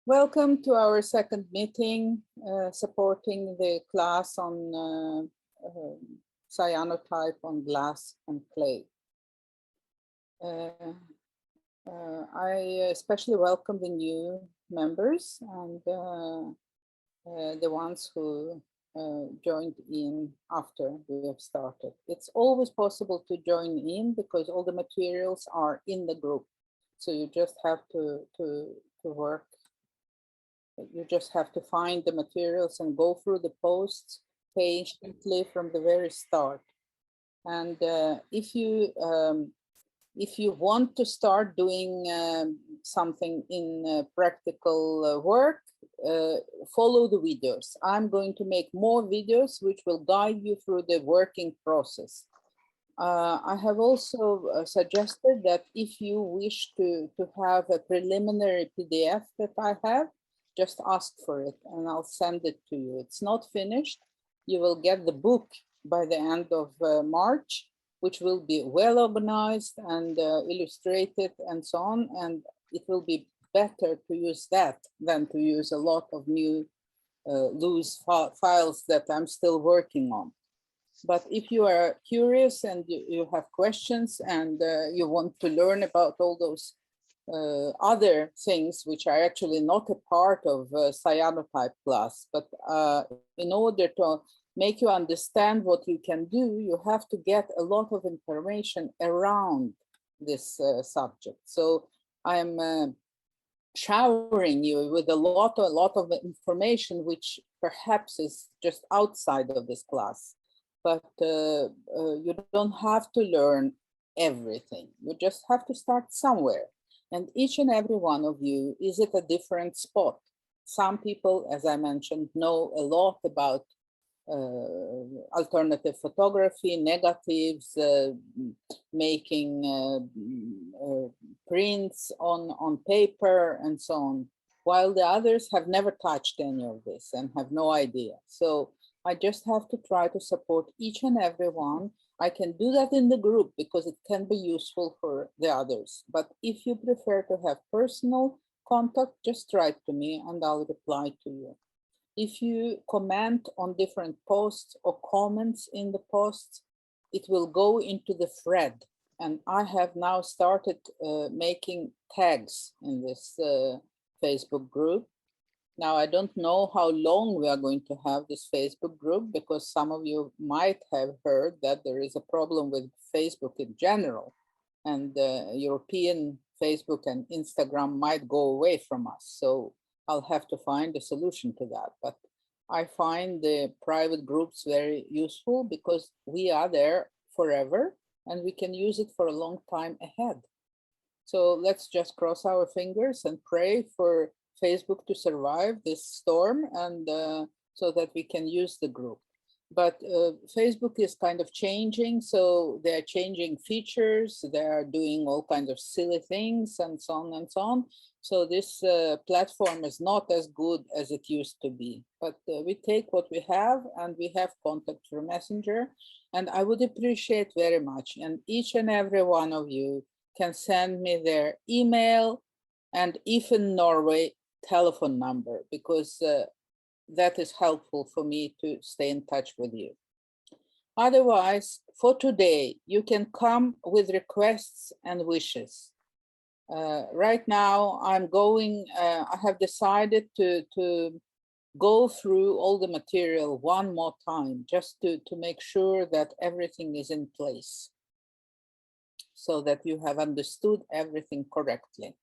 Welcome to our second meeting, supporting the class on cyanotype on glass and clay. I especially welcome the new members and the ones who joined in after we have started. It's always possible to join in because all the materials are in the group. So you just have to work. You just have to find the materials and go through the posts patiently from the very start. And if you want to start doing something in practical work, follow the videos. I'm going to make more videos which will guide you through the working process. I have also suggested that if you wish to have a preliminary PDF that I have, just ask for it and I'll send it to you. It's not finished. You will get the book by the end of March, which will be well organized and illustrated and so on. And it will be better to use that than to use a lot of new loose files that I'm still working on. But if you are curious and you have questions and you want to learn about all those other things which are actually not a part of cyanotype class, but in order to make you understand what you can do, you have to get a lot of information around this subject. So I'm showering you with a lot of information which perhaps is just outside of this class. But you don't have to learn everything. You just have to start somewhere. And each and every one of you is at a different spot. Some people, as I mentioned, know a lot about alternative photography, negatives, making prints on paper and so on, while the others have never touched any of this and have no idea. So I just have to try to support each and every one. I can do that in the group because it can be useful for the others. But if you prefer to have personal contact, just write to me and I'll reply to you. If you comment on different posts or comments in the posts, it will go into the thread. And I have now started making tags in this Facebook group. Now, I don't know how long we are going to have this Facebook group because some of you might have heard that there is a problem with Facebook in general, and European Facebook and Instagram might go away from us. So I'll have to find a solution to that. But I find the private groups very useful because we are there forever and we can use it for a long time ahead. So let's just cross our fingers and pray for Facebook to survive this storm and so that we can use the group. But Facebook is kind of changing, so they're changing features, they're doing all kinds of silly things and so on and so on. So this platform is not as good as it used to be, but we take what we have and we have contact through Messenger, and I would appreciate very much. And each and every one of you can send me their email and if in Norway, telephone number, because that is helpful for me to stay in touch with you. Otherwise, for today, you can come with requests and wishes. Right now, I have decided to go through all the material one more time, just to make sure that everything is in place, so that you have understood everything correctly.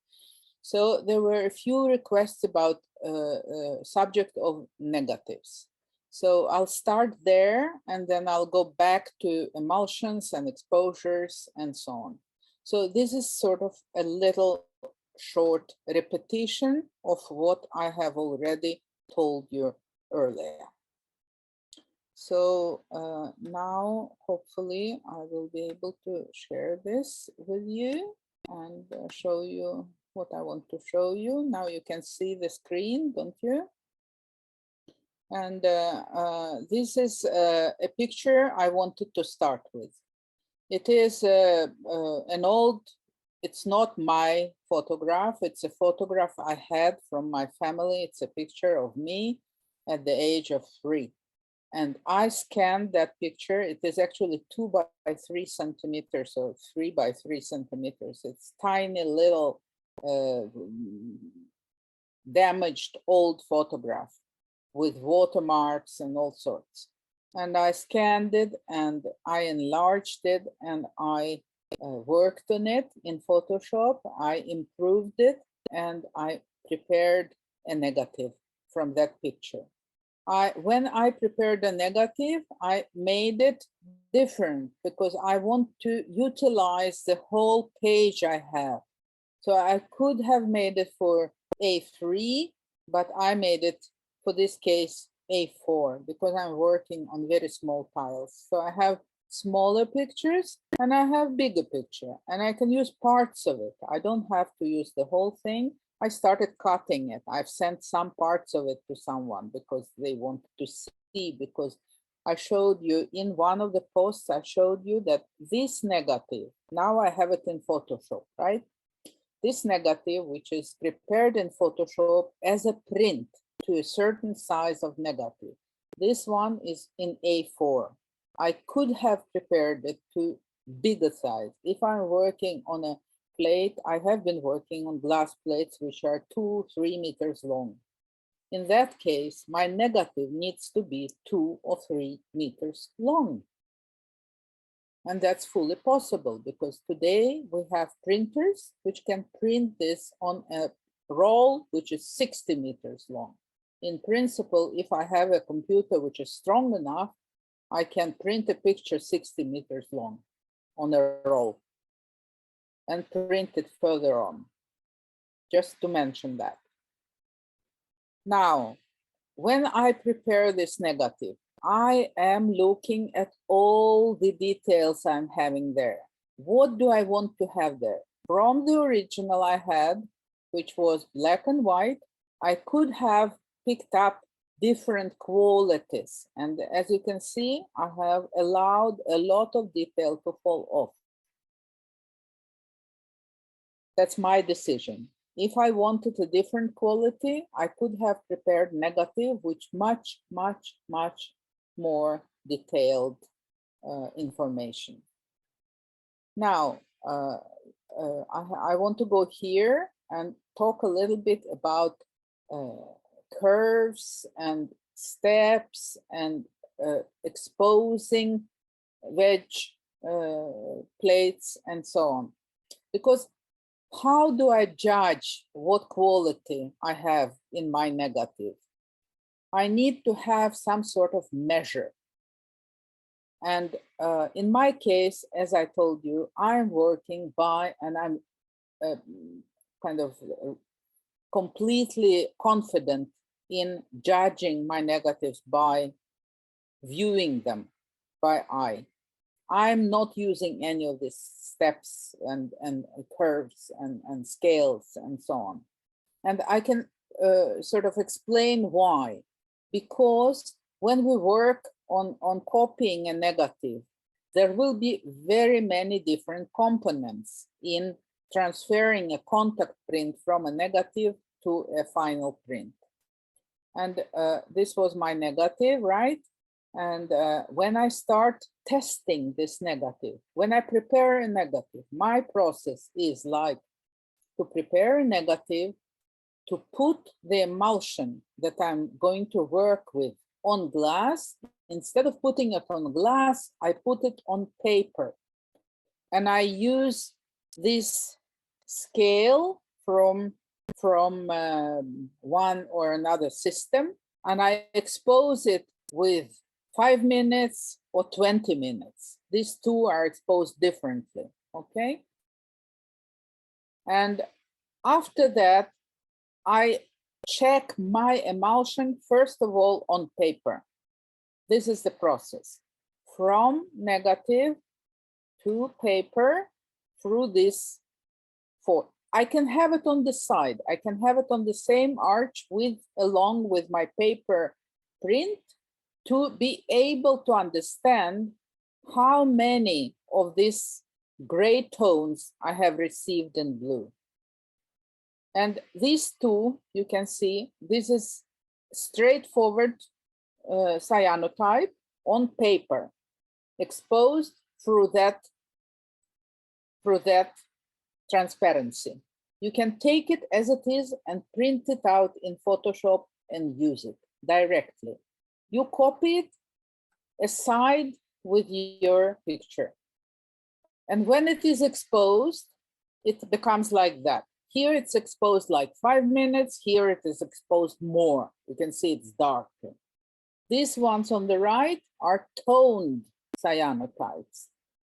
So there were a few requests about subject of negatives. So I'll start there and then I'll go back to emulsions and exposures and so on. So this is sort of a little short repetition of what I have already told you earlier. So now hopefully I will be able to share this with you and show you what I want to show you. Now you can see the screen, don't you? And this is a picture I wanted to start with. It is an old it's not my photograph. It's a photograph I had from my family. It's a picture of me at the age of 3. And I scanned that picture. It is actually 2 by 3 centimeters, so 3 by 3 centimeters. It's tiny little damaged old photograph with watermarks and all sorts. And I scanned it and I enlarged it and I worked on it in Photoshop. I improved it and I prepared a negative from that picture. When I prepared a negative, I made it different because I want to utilize the whole page I have. So I could have made it for A3, but I made it for this case A4 because I'm working on very small tiles. So I have smaller pictures and I have bigger picture and I can use parts of it. I don't have to use the whole thing. I started cutting it. I've sent some parts of it to someone because they wanted to see, because I showed you in one of the posts, I showed you that this negative, now I have it in Photoshop, right? This negative, which is prepared in Photoshop as a print to a certain size of negative. This one is in A4. I could have prepared it to bigger size. If I'm working on a plate, I have been working on glass plates which are 2-3 meters long. In that case, my negative needs to be 2 or 3 meters long. And that's fully possible because today we have printers which can print this on a roll which is 60 meters long. In principle, if I have a computer which is strong enough, I can print a picture 60 meters long on a roll and print it further on, just to mention that. Now, when I prepare this negative, I am looking at all the details I'm having there. What do I want to have there? From the original I had, which was black and white, I could have picked up different qualities. And as you can see, I have allowed a lot of detail to fall off. That's my decision. If I wanted a different quality, I could have prepared negative, which much more detailed information. Now, I want to go here and talk a little bit about curves and steps and exposing wedge plates and so on. Because how do I judge what quality I have in my negative? I need to have some sort of measure. And in my case, as I told you, I'm working by, and I'm kind of completely confident in judging my negatives by viewing them by eye. I'm not using any of these steps and curves and scales and so on. And I can sort of explain why. Because when we work on copying a negative, there will be very many different components in transferring a contact print from a negative to a final print. And this was my negative, right? And when I start testing this negative, when I prepare a negative, my process is like to prepare a negative, to put the emulsion that I'm going to work with on glass. Instead of putting it on glass, I put it on paper. And I use this scale from one or another system, and I expose it with 5 minutes or 20 minutes. These two are exposed differently, okay? And after that, I check my emulsion, first of all, on paper. This is the process. From negative to paper through this four. I can have it on the side. I can have it on the same arch along with my paper print to be able to understand how many of these gray tones I have received in blue. And these two, you can see, this is straightforward cyanotype on paper, exposed through that transparency. You can take it as it is and print it out in Photoshop and use it directly. You copy it aside with your picture. And when it is exposed, it becomes like that. Here it's exposed like 5 minutes. Here it is exposed more. You can see it's darker. These ones on the right are toned cyanotypes.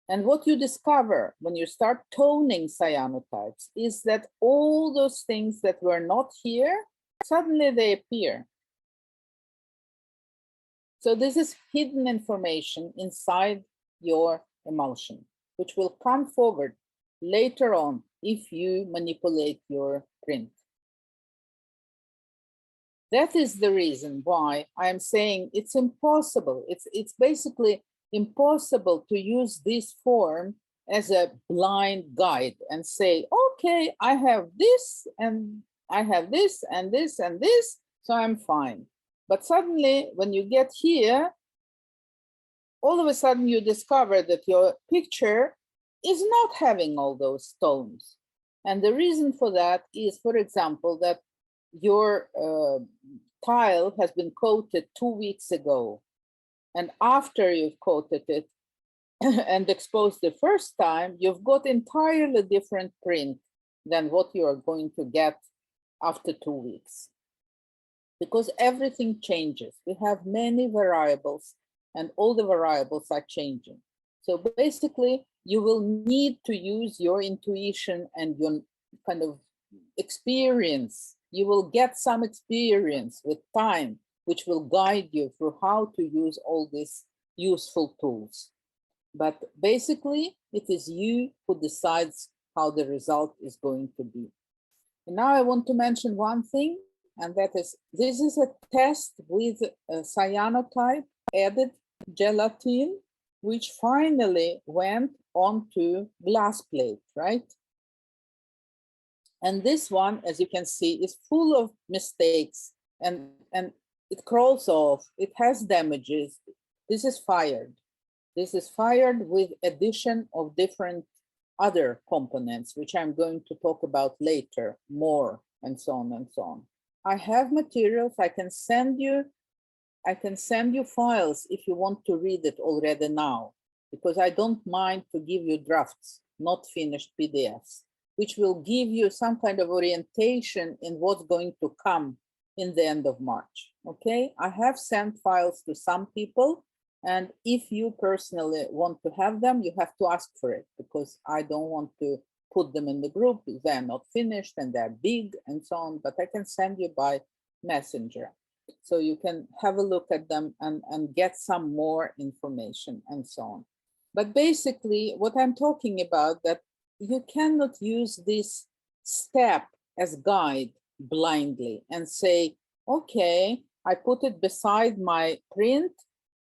And what you discover when you start toning cyanotypes is that all those things that were not here, suddenly they appear. So this is hidden information inside your emulsion, which will come forward later on if you manipulate your print. That is the reason why I'm saying it's impossible. It's basically impossible to use this form as a blind guide and say, okay, I have this and I have this and this and this, so I'm fine. But suddenly when you get here, all of a sudden you discover that your picture is not having all those tones. And the reason for that is, for example, that your tile has been coated 2 weeks ago. And after you've coated it and exposed the first time, you've got entirely different print than what you are going to get after 2 weeks. Because everything changes. We have many variables and all the variables are changing. So basically, you will need to use your intuition and your kind of experience. You will get some experience with time, which will guide you through how to use all these useful tools. But basically, it is you who decides how the result is going to be. And now I want to mention one thing, and that is, this is a test with a cyanotype added gelatin, which finally went onto glass plate, right? And this one, as you can see, is full of mistakes and it crawls off, it has damages. This is fired. This is fired with addition of different other components, which I'm going to talk about later more, and so on and so on. I have materials, I can send you files if you want to read it already now, because I don't mind to give you drafts, not finished PDFs, which will give you some kind of orientation in what's going to come in the end of March, okay? I have sent files to some people, and if you personally want to have them, you have to ask for it, because I don't want to put them in the group. They're not finished and they're big and so on, but I can send you by messenger. So you can have a look at them and get some more information and so on. But basically what I'm talking about, that you cannot use this step as guide blindly and say, okay, I put it beside my print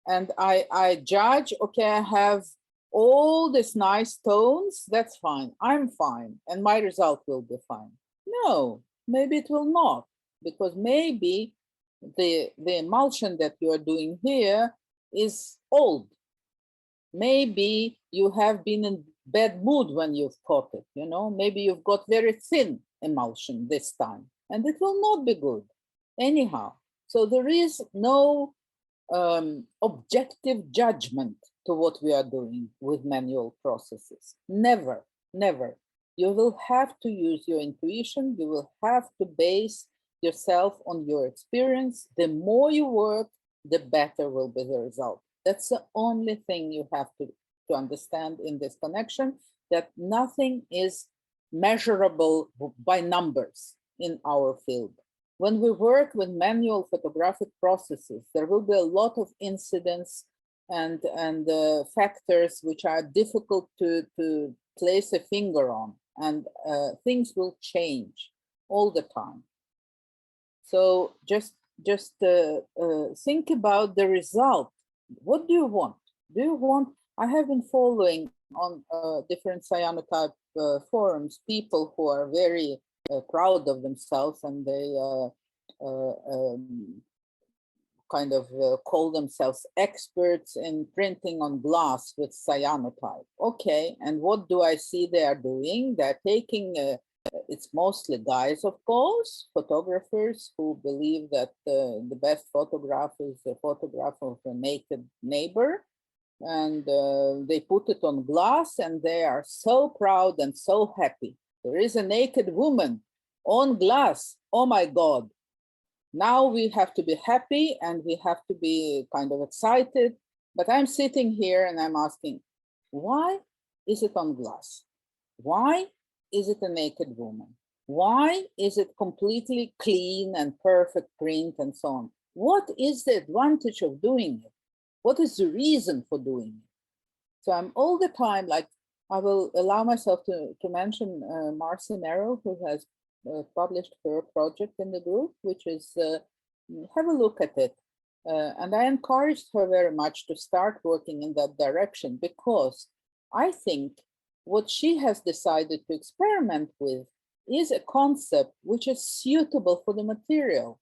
and I judge, okay, I have all these nice tones, that's fine, I'm fine, and my result will be fine. No, maybe it will not, because maybe the emulsion that you are doing here is old. Maybe you have been in bad mood when you've caught it, you know, maybe you've got very thin emulsion this time, and it will not be good anyhow. So there is no objective judgment to what we are doing with manual processes. Never, never. You will have to use your intuition. You will have to base yourself on your experience. The more you work, the better will be the result. That's the only thing you have to understand in this connection, that nothing is measurable by numbers in our field. When we work with manual photographic processes, there will be a lot of incidents and factors which are difficult to place a finger on, and things will change all the time. So just think about the result. What do you want? Do you want? I have been following on different cyanotype forums, people who are very proud of themselves, and they kind of call themselves experts in printing on glass with cyanotype. Okay, and what do I see they are doing? They're taking, it's mostly guys, of course, photographers who believe that the best photograph is a photograph of a naked neighbor. And they put it on glass, and they are so proud and so happy. There is a naked woman on glass. Oh my God. Now we have to be happy and we have to be kind of excited. But I'm sitting here and I'm asking, why is it on glass? Why is it a naked woman? Why is it completely clean and perfect print and so on? What is the advantage of doing it? What is the reason for doing it? So I'm all the time, like, I will allow myself to mention Marcy Merrill, who has published her project in the group, which is, have a look at it. And I encouraged her very much to start working in that direction, because I think what she has decided to experiment with is a concept which is suitable for the material.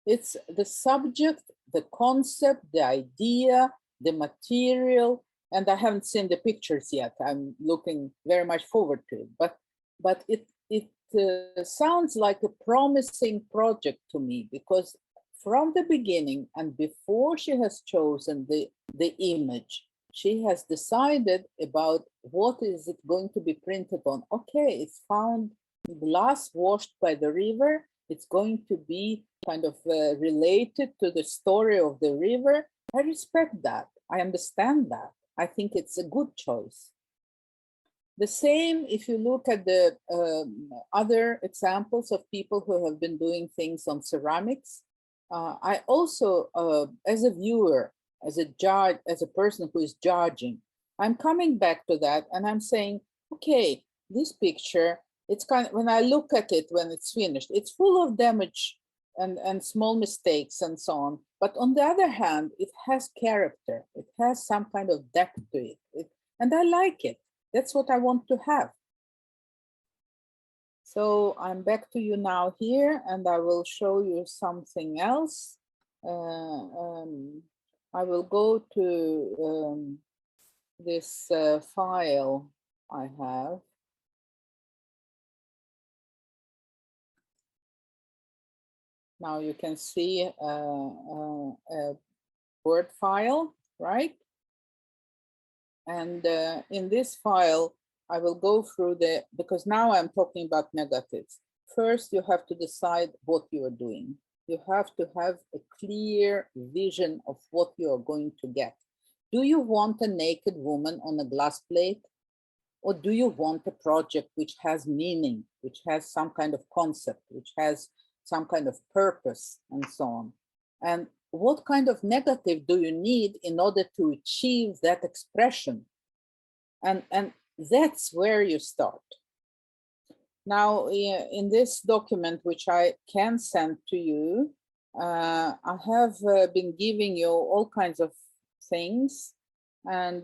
It's the subject, the concept, the idea, the material, and I haven't seen the pictures yet. I'm looking very much forward to it, but it sounds like a promising project to me, because from the beginning and before she has chosen the image, she has decided about what is it going to be printed on. Okay, it's found glass washed by the river. It's going to be kind of related to the story of the river. I respect that. I understand that. I think it's a good choice. The same if you look at the other examples of people who have been doing things on ceramics. I also, as a viewer, as a judge, as a person who is judging, I'm coming back to that and I'm saying, okay, this picture, it's kind of, when I look at it, when it's finished, it's full of damage and small mistakes and so on. But on the other hand, it has character. It has some kind of depth to it, and I like it. That's what I want to have. So I'm back to you now here, and I will show you something else. I will go to this file I have. Now you can see a Word file, right? And in this file, I will go through because now I'm talking about negatives. First, you have to decide what you are doing. You have to have a clear vision of what you are going to get. Do you want a naked woman on a glass plate? Or do you want a project which has meaning, which has some kind of concept, which has some kind of purpose and so on? And what kind of negative do you need in order to achieve that expression? And that's where you start. Now, in this document, which I can send to you, I have been giving you all kinds of things, and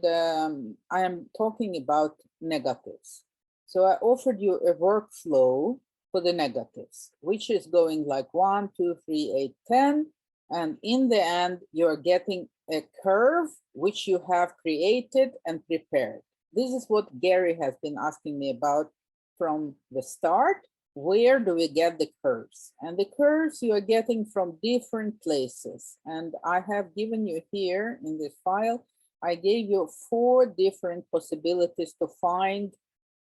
I am talking about negatives. So I offered you a workflow for the negatives, which is going like 1, 2, 3, 8, 10. And in the end, you're getting a curve which you have created and prepared. This is what Gary has been asking me about from the start. Where do we get the curves? And the curves you are getting from different places. And I have given you here in this file, I gave you 4 different possibilities to find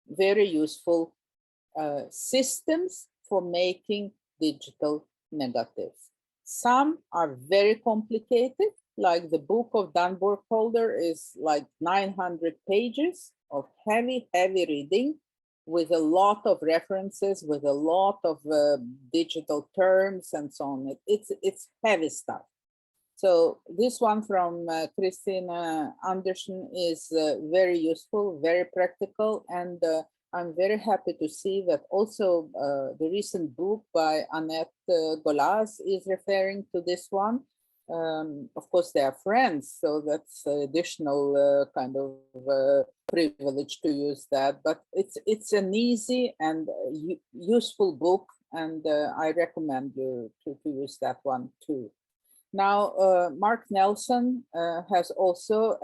very useful systems for making digital negatives. Some are very complicated, like the book of Dan Burkholder is like 900 pages of heavy reading with a lot of references, with a lot of digital terms and so on. It's heavy stuff. So this one from Christina Andersen is very useful, very practical, and I'm very happy to see that also the recent book by Annette Golas is referring to this one. Of course, they are friends, so that's additional kind of privilege to use that. But it's an easy and useful book, and I recommend you to use that one too. Now, Mark Nelson has also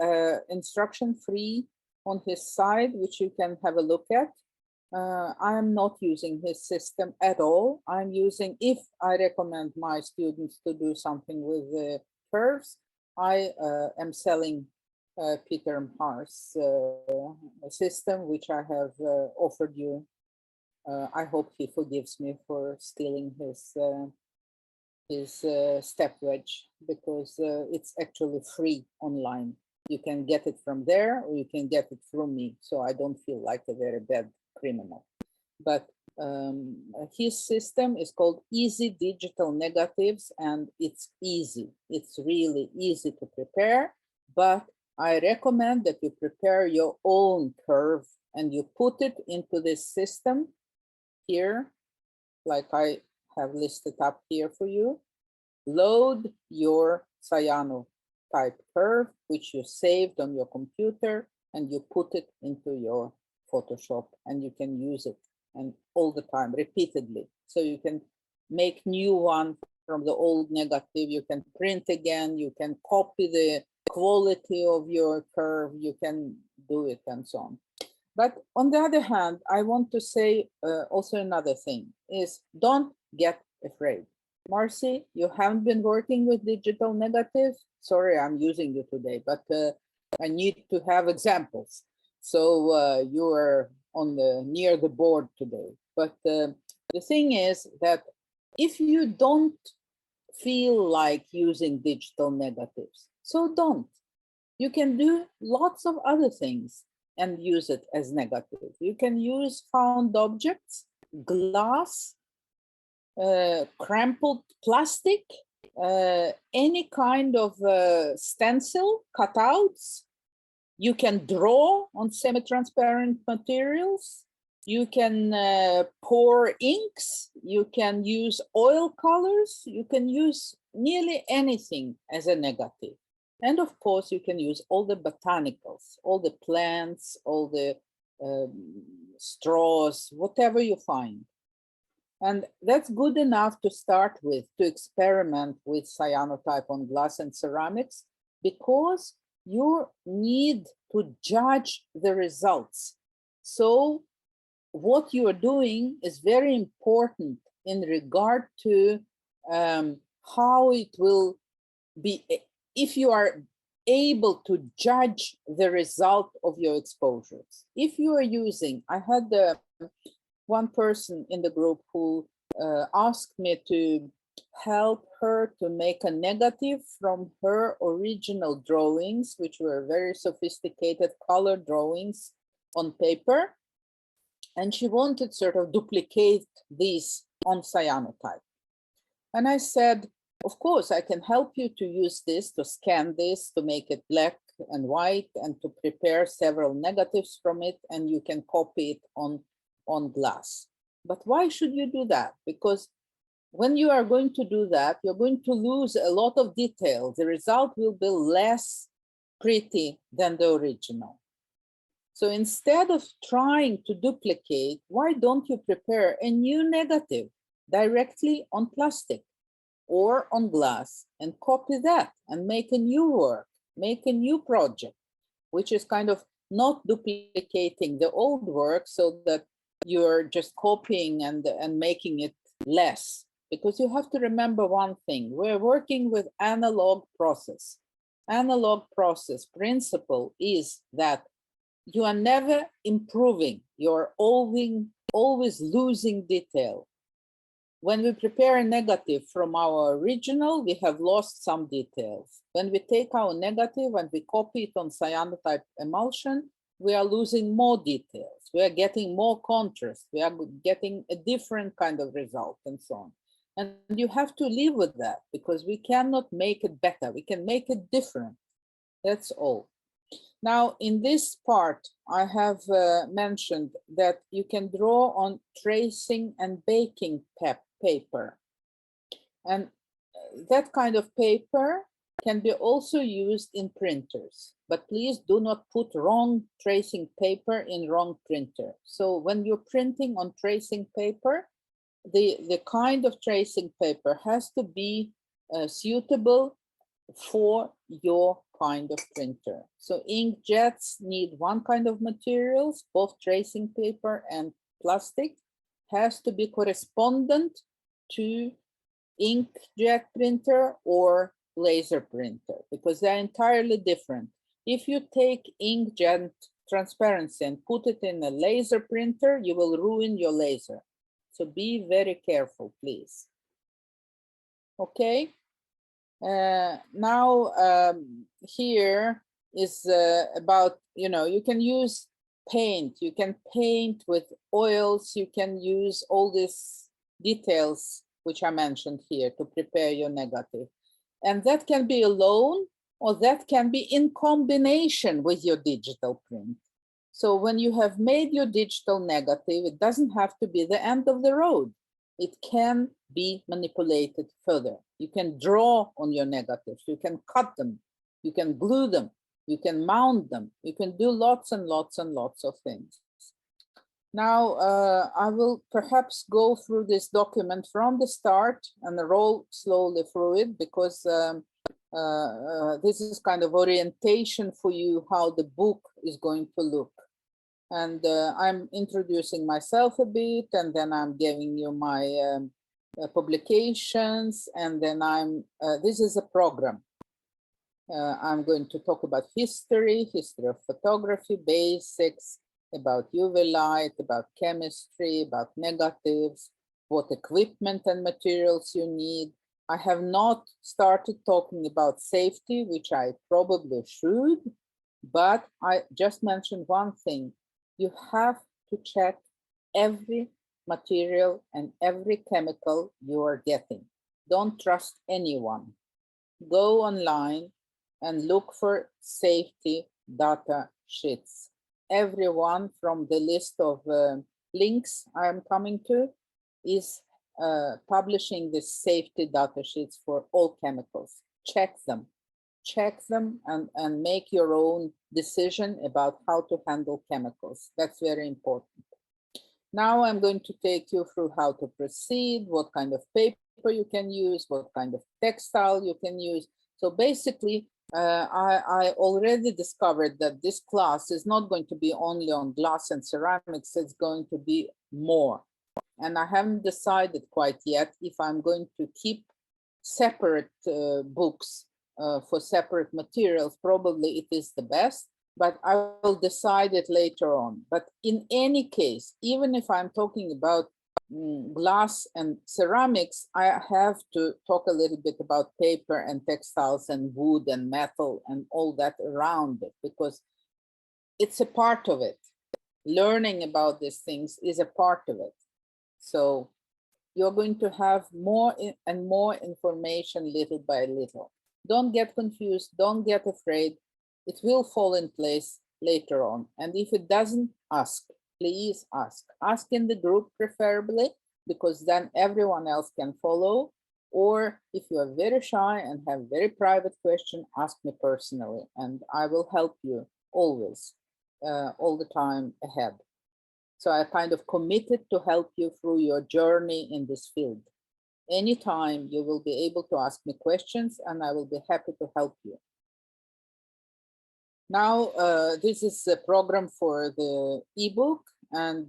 instruction free on his side, which you can have a look at. I am not using his system at all. I'm using, if I recommend my students to do something with the curves, I am selling Peter Mhar's system, which I have offered you. I hope he forgives me for stealing his step wedge, because it's actually free online. You can get it from there, or you can get it from me, so I don't feel like a very bad criminal. But his system is called Easy Digital Negatives, and it's easy. It's really easy to prepare, but I recommend that you prepare your own curve and you put it into this system here, like I have listed up here for you. Load your cyanotype curve, which you saved on your computer, and you put it into your Photoshop, and you can use it and all the time, repeatedly. So you can make new one from the old negative, you can print again, you can copy the quality of your curve, you can do it, and so on. But on the other hand, I want to say also another thing is, don't get afraid. Marcy, you haven't been working with digital negatives. Sorry, I'm using you today, but I need to have examples. So you are on the near the board today. But the thing is that if you don't feel like using digital negatives, so don't. You can do lots of other things and use it as negative. You can use found objects, glass, crumpled plastic, any kind of stencil, cutouts. You can draw on semi-transparent materials. You can pour inks. You can use oil colors. You can use nearly anything as a negative. And of course, you can use all the botanicals, all the plants, all the straws, whatever you find. And that's good enough to start with, to experiment with cyanotype on glass and ceramics, because you need to judge the results. So what you are doing is very important in regard to how it will be, if you are able to judge the result of your exposures. If you are using, I had one person in the group who asked me to help her to make a negative from her original drawings, which were very sophisticated color drawings on paper. And she wanted sort of duplicate these on cyanotype. And I said, of course, I can help you to use this, to scan this, to make it black and white, and to prepare several negatives from it, and you can copy it on glass. But why should you do that? Because when you are going to do that, you're going to lose a lot of detail. The result will be less pretty than the original. So instead of trying to duplicate, why don't you prepare a new negative directly on plastic or on glass and copy that and make a new work, make a new project, which is kind of not duplicating the old work so that you're just copying and making it less. Because you have to remember one thing, we're working with analog process. Analog process principle is that you are never improving, you're always losing detail. When we prepare a negative from our original, we have lost some details. When we take our negative and we copy it on cyanotype emulsion, we are losing more details. We are getting more contrast. We are getting a different kind of result and so on. And you have to live with that, because we cannot make it better. We can make it different. That's all. Now, in this part, I have mentioned that you can draw on tracing and baking paper. And that kind of paper can be also used in printers, but please do not put wrong tracing paper in wrong printer. So when you're printing on tracing paper, the kind of tracing paper has to be suitable for your kind of printer. So inkjets need one kind of materials, both tracing paper and plastic has to be correspondent to inkjet printer or laser printer because they're entirely different. If you take inkjet transparency and put it in a laser printer, you will ruin your laser. So be very careful, please. Okay. Now here is about, you can use paint. You can paint with oils. You can use all these details which I mentioned here to prepare your negative. And that can be alone or that can be in combination with your digital print. So when you have made your digital negative, it doesn't have to be the end of the road. It can be manipulated further. You can draw on your negatives, you can cut them, you can glue them, you can mount them, you can do lots and lots and lots of things. Now, I will perhaps go through this document from the start and roll slowly through it because this is kind of orientation for you how the book is going to look. And I'm introducing myself a bit, and then I'm giving you my publications, and then this is a program. I'm going to talk about history of photography, basics, about UV light, about chemistry, about negatives, what equipment and materials you need. I have not started talking about safety, which I probably should, but I just mentioned one thing. You have to check every material and every chemical you are getting. Don't trust anyone. Go online and look for safety data sheets. Everyone from the list of links I'm coming to is publishing the safety data sheets for all chemicals. Check them and make your own decision about how to handle chemicals. That's very important. Now I'm going to take you through how to proceed, what kind of paper you can use, what kind of textile you can use. So basically, I already discovered that this class is not going to be only on glass and ceramics, it's going to be more. And I haven't decided quite yet if I'm going to keep separate books for separate materials. Probably it is the best, but I will decide it later on. But in any case, even if I'm talking about glass and ceramics, I have to talk a little bit about paper and textiles and wood and metal and all that around it, because it's a part of it. Learning about these things is a part of it. So you're going to have more and more information little by little. Don't get confused, don't get afraid. It will fall in place later on. And if it doesn't, ask. Please ask. Ask in the group preferably, because then everyone else can follow. Or if you are very shy and have very private question, ask me personally, and I will help you always, all the time ahead. So I kind of committed to help you through your journey in this field. Anytime you will be able to ask me questions and I will be happy to help you. Now, this is a program for the ebook, and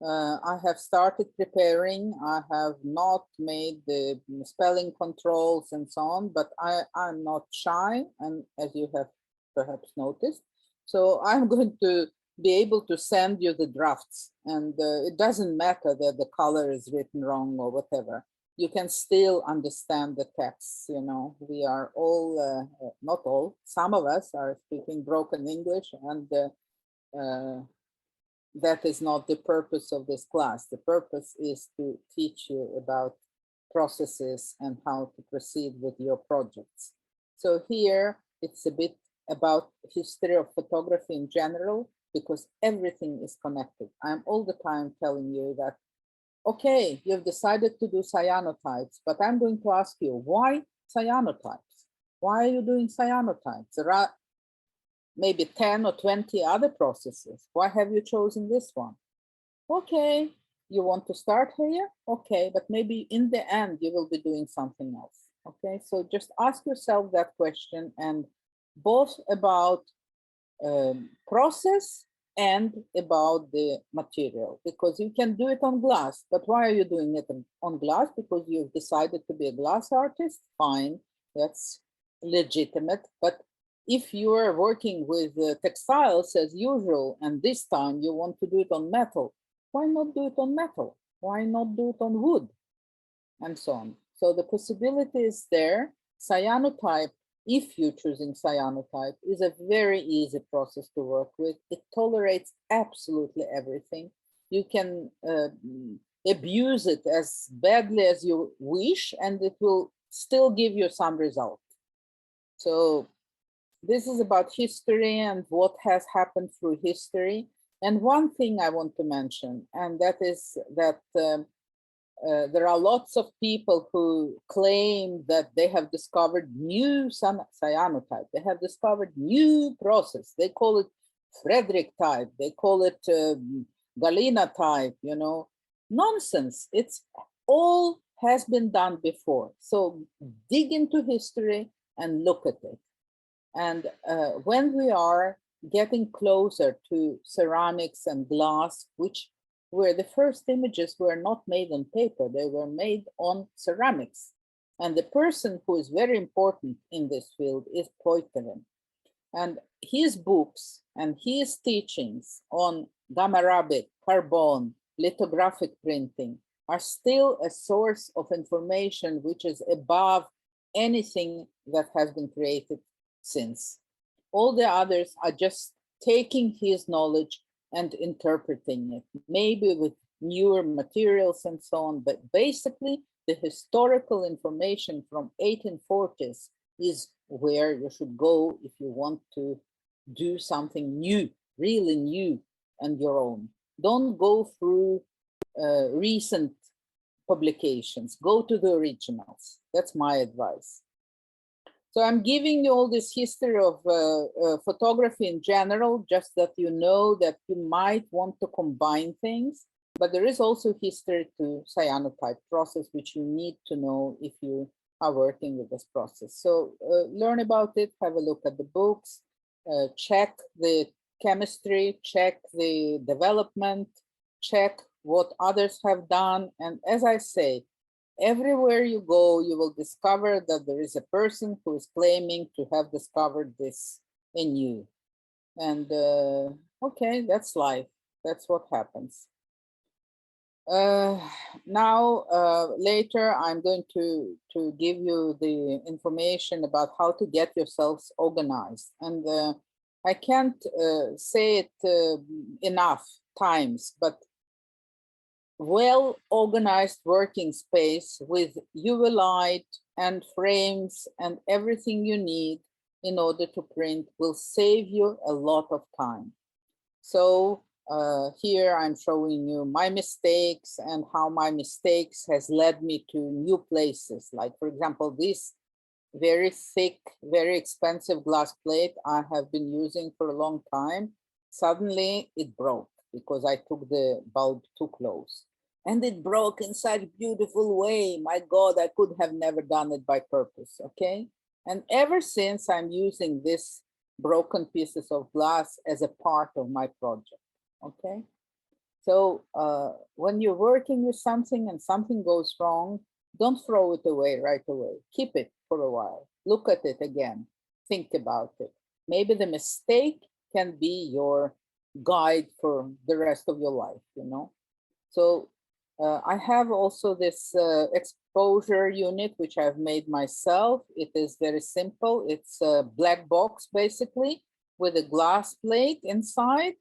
I have started preparing. I have not made the spelling controls and so on, but I'm not shy, and as you have perhaps noticed. So I'm going to be able to send you the drafts, and it doesn't matter that the color is written wrong or whatever. You can still understand the text. We are all, not all, some of us are speaking broken English, and that is not the purpose of this class. The purpose is to teach you about processes and how to proceed with your projects. So here it's a bit about history of photography in general, because everything is connected. I'm all the time telling you that, okay, you've decided to do cyanotypes, but I'm going to ask you, why cyanotypes? Why are you doing cyanotypes? There are maybe 10 or 20 other processes. Why have you chosen this one? Okay, you want to start here? Okay, but maybe in the end you will be doing something else. Okay, so just ask yourself that question, and both about process and about the material, because you can do it on glass. But why are you doing it on glass? Because you've decided to be a glass artist. Fine, that's legitimate. But if you are working with textiles as usual, and this time you want to do it on metal, why not do it on metal? Why not do it on wood? And so on. So the possibility is there. Cyanotype, if you're choosing cyanotype, is a very easy process to work with. It tolerates absolutely everything. You can abuse it as badly as you wish, and it will still give you some result. So this is about history and what has happened through history. And one thing I want to mention, and that is that there are lots of people who claim that they have discovered new cyanotype. They have discovered new process. They call it Frederick type. They call it Galena type, you know. Nonsense. It's all has been done before. So dig into history and look at it. And when we are getting closer to ceramics and glass, which where the first images were not made on paper, they were made on ceramics. And the person who is very important in this field is Poitevin. And his books and his teachings on gamma rabbit, carbon, lithographic printing are still a source of information which is above anything that has been created since. All the others are just taking his knowledge and interpreting it, maybe with newer materials and so on. But basically, the historical information from 1840s is where you should go if you want to do something new, really new and your own. Don't go through recent publications. Go to the originals. That's my advice. So I'm giving you all this history of photography in general, just that you know that you might want to combine things, but there is also history to cyanotype process, which you need to know if you are working with this process. So learn about it, have a look at the books, check the chemistry, check the development, check what others have done. And as I say, everywhere you go, you will discover that there is a person who is claiming to have discovered this in you. And okay, that's life. That's what happens. Now, later, I'm going to give you the information about how to get yourselves organized. And I can't say it enough times, but well-organized working space with UV light and frames and everything you need in order to print will save you a lot of time. So here I'm showing you my mistakes and how my mistakes has led me to new places. Like, for example, this very thick, very expensive glass plate I have been using for a long time. Suddenly it broke because I took the bulb too close. And it broke in such a beautiful way. My God, I could have never done it by purpose, okay? And ever since, I'm using this broken pieces of glass as a part of my project, okay? So when you're working with something and something goes wrong, don't throw it away right away. Keep it for a while. Look at it again. Think about it. Maybe the mistake can be your guide for the rest of your life, you know? So I have also this exposure unit, which I've made myself. It is very simple. It's a black box, basically, with a glass plate inside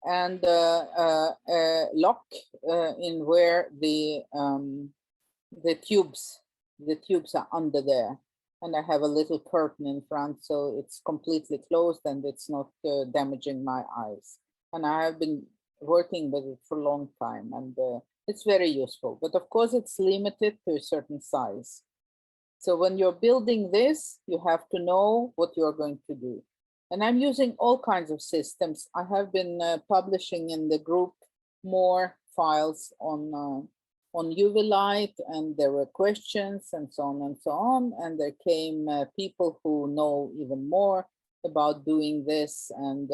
and a lock in where the tubes are under there. And I have a little curtain in front, so it's completely closed and it's not damaging my eyes. And I have been working with it for a long time, and it's very useful. But of course, it's limited to a certain size. So when you're building this, you have to know what you're going to do. And I'm using all kinds of systems. I have been publishing in the group more files on UV light, and there were questions and so on and so on. And there came people who know even more about doing this, and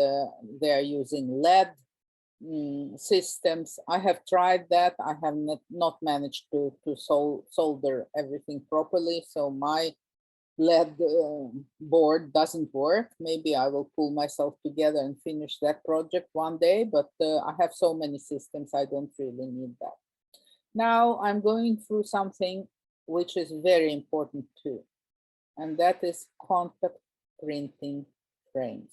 they are using LED systems. I have tried that. I have not managed to solder everything properly. So my LED board doesn't work. Maybe I will pull myself together and finish that project one day, but I have so many systems, I don't really need that. Now I'm going through something which is very important too, and that is contact printing frames.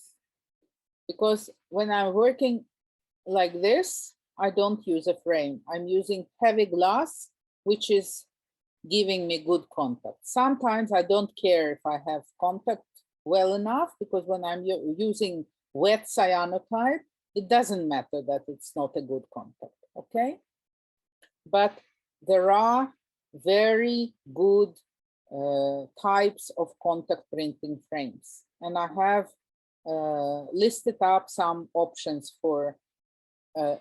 Because when I'm working like this, I don't use a frame. I'm using heavy glass, which is giving me good contact. Sometimes I don't care if I have contact well enough, because when I'm using wet cyanotype, it doesn't matter that it's not a good contact, okay? But there are very good types of contact printing frames. And I have listed up some options for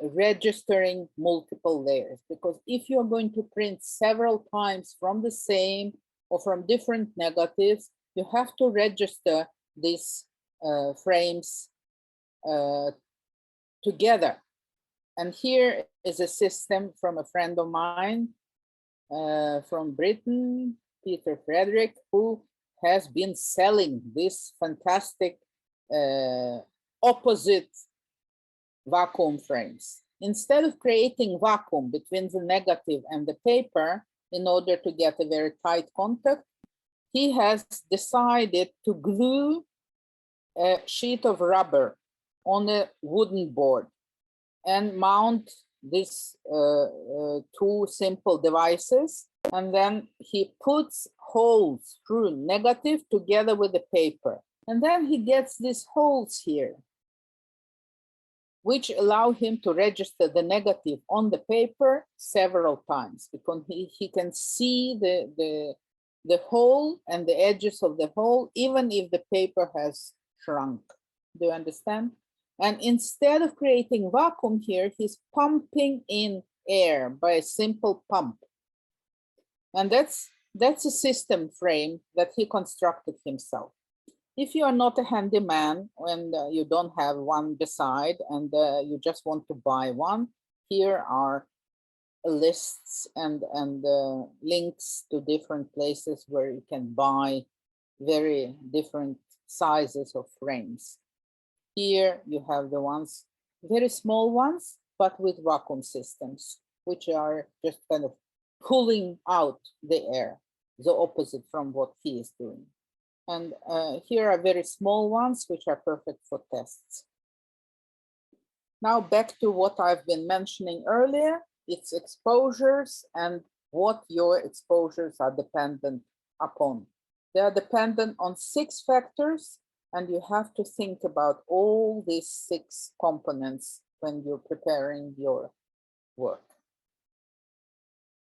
registering multiple layers, because if you're going to print several times from the same or from different negatives, you have to register these frames together. And here is a system from a friend of mine from Britain, Peter Frederick, who has been selling this fantastic opposite vacuum frames. Instead of creating vacuum between the negative and the paper in order to get a very tight contact, he has decided to glue a sheet of rubber on a wooden board and mount these two simple devices. And then he puts holes through negative together with the paper. And then he gets these holes here, which allow him to register the negative on the paper several times, because he can see the hole and the edges of the hole, even if the paper has shrunk. Do you understand? And instead of creating vacuum here, he's pumping in air by a simple pump. And that's a system frame that he constructed himself. If you are not a handyman and you don't have one beside and you just want to buy one, here are lists and links to different places where you can buy very different sizes of frames. Here you have the ones, very small ones, but with vacuum systems, which are just kind of pulling out the air, the opposite from what he is doing. And here are very small ones, which are perfect for tests. Now back to what I've been mentioning earlier, it's exposures and what your exposures are dependent upon. They are dependent on 6 factors, and you have to think about all these 6 components when you're preparing your work.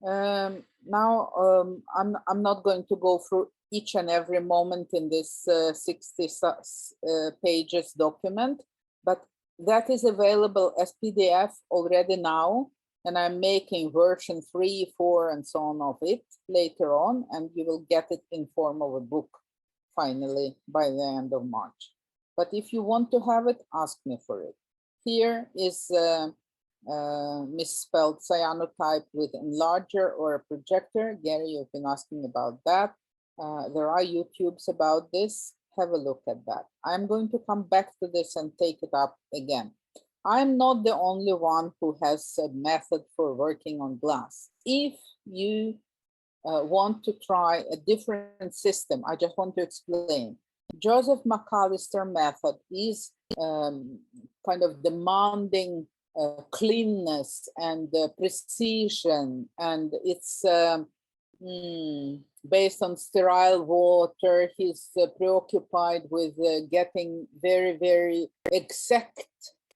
I'm not going to go through each and every moment in this 60 pages document, but that is available as PDF already now, and I'm making version 3, 4, and so on of it later on, and you will get it in form of a book finally by the end of March. But if you want to have it, ask me for it. Here is misspelled cyanotype with enlarger or a projector. Gary, you've been asking about that. There are YouTubes about this. Have a look at that. I'm going to come back to this and take it up again. I'm not the only one who has a method for working on glass. If you want to try a different system, I just want to explain. Joseph McAllister method is kind of demanding cleanness and precision, and it's based on sterile water. He's preoccupied with getting very, very exact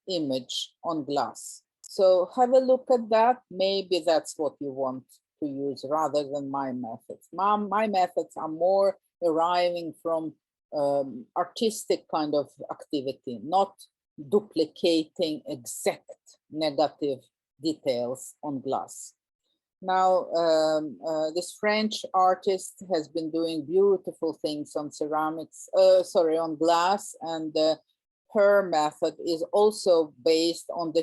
image on glass. So have a look at that. Maybe that's what you want to use rather than my methods. My methods are more arriving from artistic kind of activity, not duplicating exact negative details on glass. Now, this French artist has been doing beautiful things on ceramics, on glass, and her method is also based on the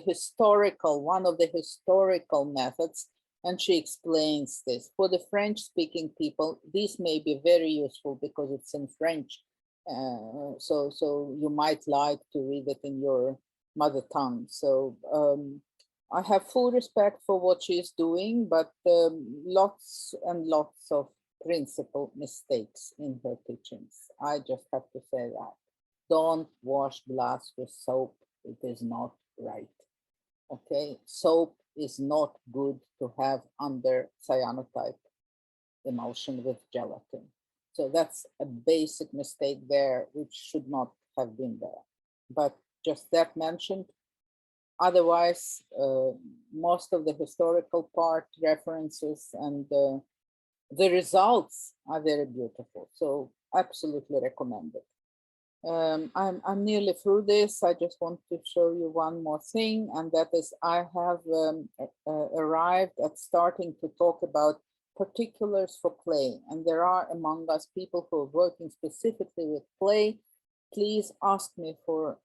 one of the historical methods, and she explains this. For the French-speaking people, this may be very useful because it's in French, so you might like to read it in your mother tongue. So I have full respect for what she's doing, but lots and lots of principal mistakes in her teachings. I just have to say that. Don't wash glass with soap. It is not right. Okay, soap is not good to have under cyanotype emulsion with gelatin. So that's a basic mistake there, which should not have been there. But just that mentioned. Otherwise, most of the historical part references and the results are very beautiful. So absolutely recommend it. I'm nearly through this. I just want to show you one more thing, and that is I have arrived at starting to talk about particulars for clay. And there are among us people who are working specifically with clay. Please ask me for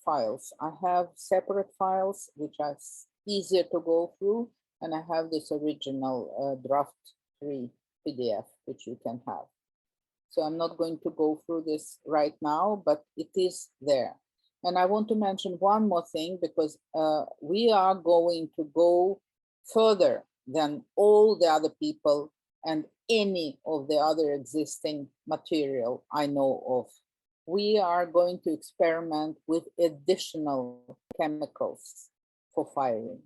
files. I have separate files which are easier to go through, and I have this original draft 3 PDF which you can have. So I'm not going to go through this right now, but it is there. And I want to mention one more thing, because we are going to go further than all the other people and any of the other existing material I know of. We are going to experiment with additional chemicals for firing.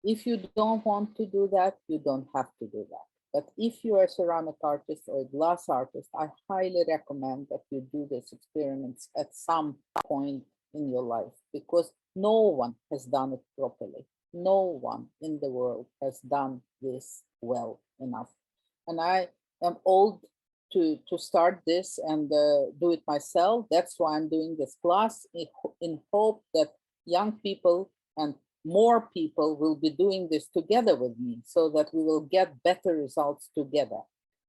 If you don't want to do that, you don't have to do that. But if you are a ceramic artist or a glass artist, I highly recommend that you do these experiments at some point in your life, because no one has done it properly. No one in the world has done this well enough. And I am old to start this and do it myself. That's why I'm doing this class, in hope that young people and more people will be doing this together with me, so that we will get better results together.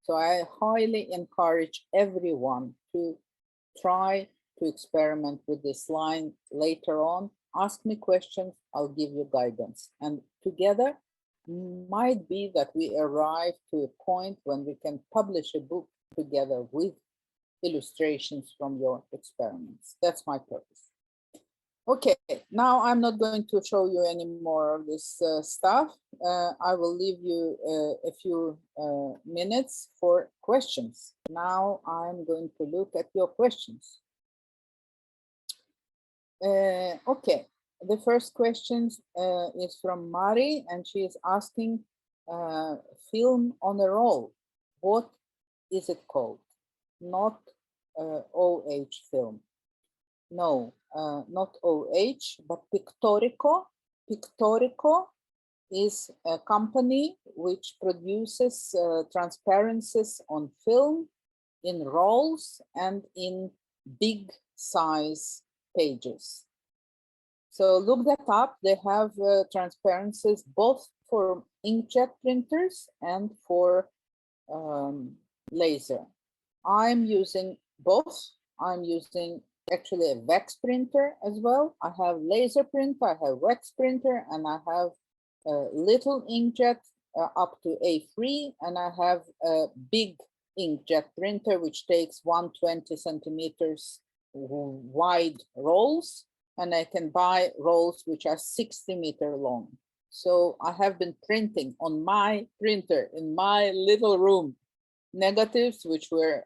So I highly encourage everyone to try to experiment with this line later on. Ask me questions, I'll give you guidance. And together, might be that we arrive to a point when we can publish a book together with illustrations from your experiments. That's my purpose. Okay, now I'm not going to show you any more of this stuff. I will leave you a few minutes for questions. Now I'm going to look at your questions. Okay, the first question is from Mari, and she is asking, film on a roll, what is it called? Not OH film. No, not OH, but Pictorico. Pictorico is a company which produces transparencies on film in rolls and in big size pages. So look that up. They have transparencies both for inkjet printers and for laser. I'm using both. I'm using actually a wax printer as well. I have laser printer, I have wax printer, and I have a little inkjet up to A3, and I have a big inkjet printer which takes 120 centimeters wide rolls, and I can buy rolls which are 60-meter long. So I have been printing on my printer in my little room negatives which were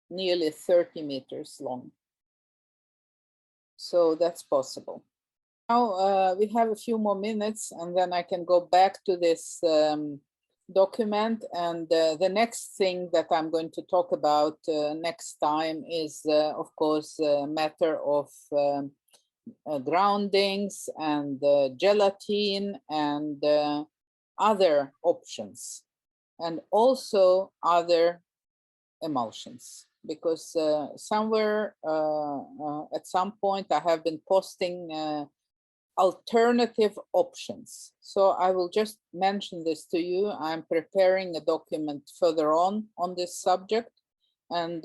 nearly 30 meters long. So that's possible. Now we have a few more minutes, and then I can go back to this document. And the next thing that I'm going to talk about next time is, of course, a matter of groundings and gelatin and other options and also other emulsions, because somewhere at some point I have been posting alternative options. So I will just mention this to you. I'm preparing a document further on this subject, and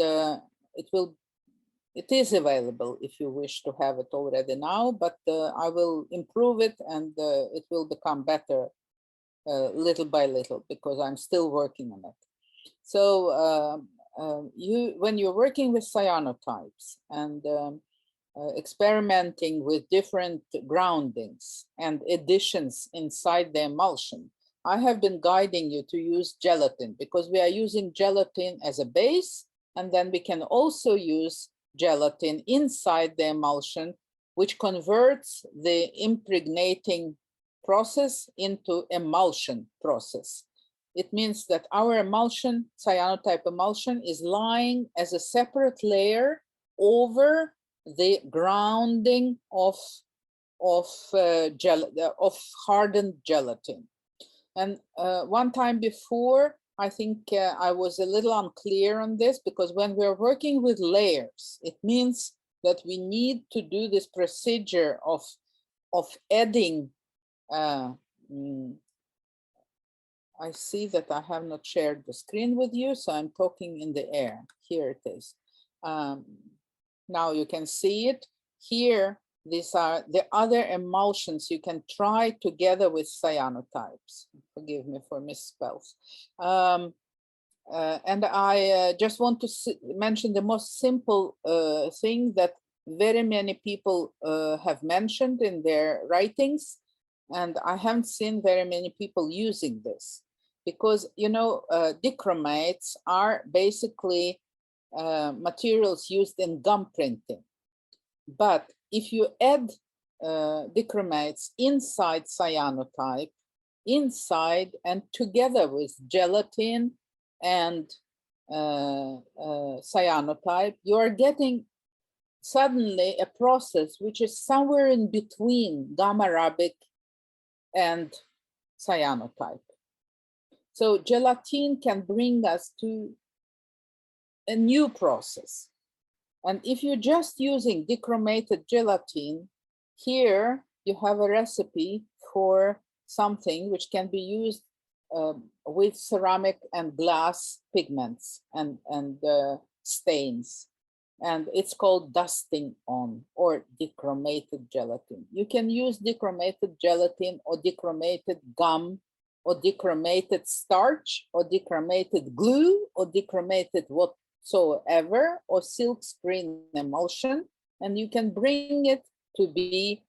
it is available if you wish to have it already now, but I will improve it, and it will become better little by little, because I'm still working on it. So when you're working with cyanotypes and experimenting with different groundings and additions inside the emulsion, I have been guiding you to use gelatin, because we are using gelatin as a base, and then we can also use gelatin inside the emulsion, which converts the impregnating process into emulsion process. It means that our emulsion, cyanotype emulsion, is lying as a separate layer over the grounding of hardened gelatin. And one time before, I think I was a little unclear on this, because when we're working with layers, it means that we need to do this procedure of adding. I see that I have not shared the screen with you, so I'm talking in the air. Here it is. Now you can see it. Here, these are the other emulsions you can try together with cyanotypes. Forgive me for misspells. And I just want to mention the most simple thing that very many people have mentioned in their writings, and I haven't seen very many people using this, because, you know, dichromates are basically materials used in gum printing. But if you add dichromates inside cyanotype, inside and together with gelatin and cyanotype, you are getting suddenly a process which is somewhere in between gum arabic and cyanotype. So gelatin can bring us to a new process. And if you're just using dichromated gelatin, here you have a recipe for something which can be used with ceramic and glass pigments and stains. And it's called dusting on, or dichromated gelatin. You can use dichromated gelatin or dichromated gum or dichromated starch or dichromated glue or dichromated whatsoever, or silk screen emulsion, and you can bring it to be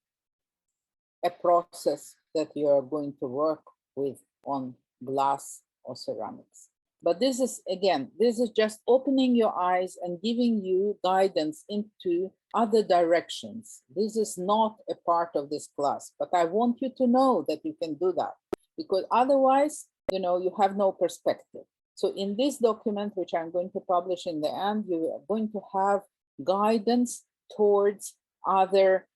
a process that you are going to work with on glass or ceramics. But this is, again, this is just opening your eyes and giving you guidance into other directions. This is not a part of this class, but I want you to know that you can do that, because otherwise, you know, you have no perspective. So in this document, which I'm going to publish in the end, you are going to have guidance towards other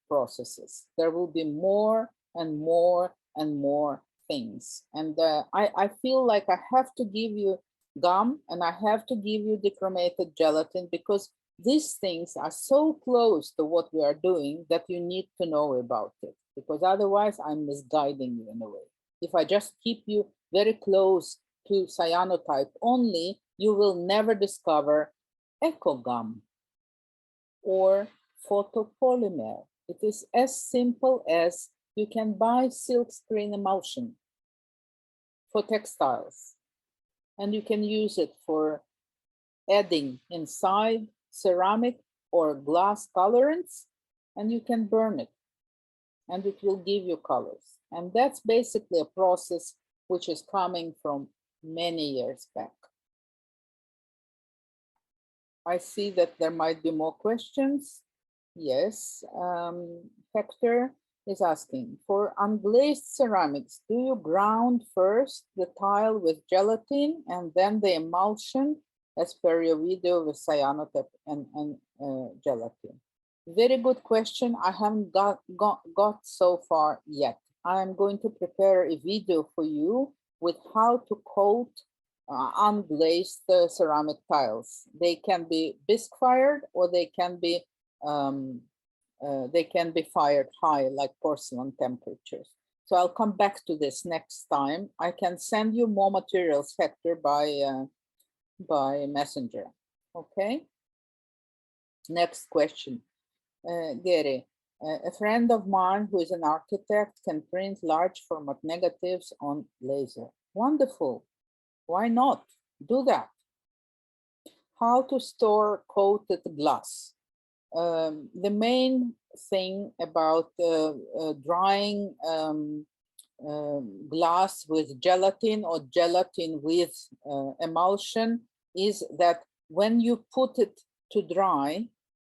processes. There will be more and more and more things. And I feel like I have to give you gum and I have to give you dichromated gelatin, because these things are so close to what we are doing that you need to know about it, because otherwise I'm misguiding you in a way. If I just keep you very close to cyanotype only, you will never discover ecogum or photopolymer. It is as simple as you can buy silk screen emulsion for textiles, and you can use it for adding inside ceramic or glass colorants, and you can burn it, and it will give you colors. And that's basically a process which is coming from many years back. I see that there might be more questions. Yes, Hector is asking, for unglazed ceramics, do you ground first the tile with gelatin and then the emulsion, as per your video with cyanotype and gelatin? Very good question. I haven't got so far yet. I'm going to prepare a video for you with how to coat unglazed ceramic tiles. They can be bisque fired, or they can be fired high, like porcelain temperatures. So I'll come back to this next time. I can send you more materials, Hector, by messenger. Okay. Next question, Gary. A friend of mine who is an architect can print large format negatives on laser. Wonderful. Why not? Do that. How to store coated glass. The main thing about drying glass with gelatin or gelatin with emulsion is that when you put it to dry,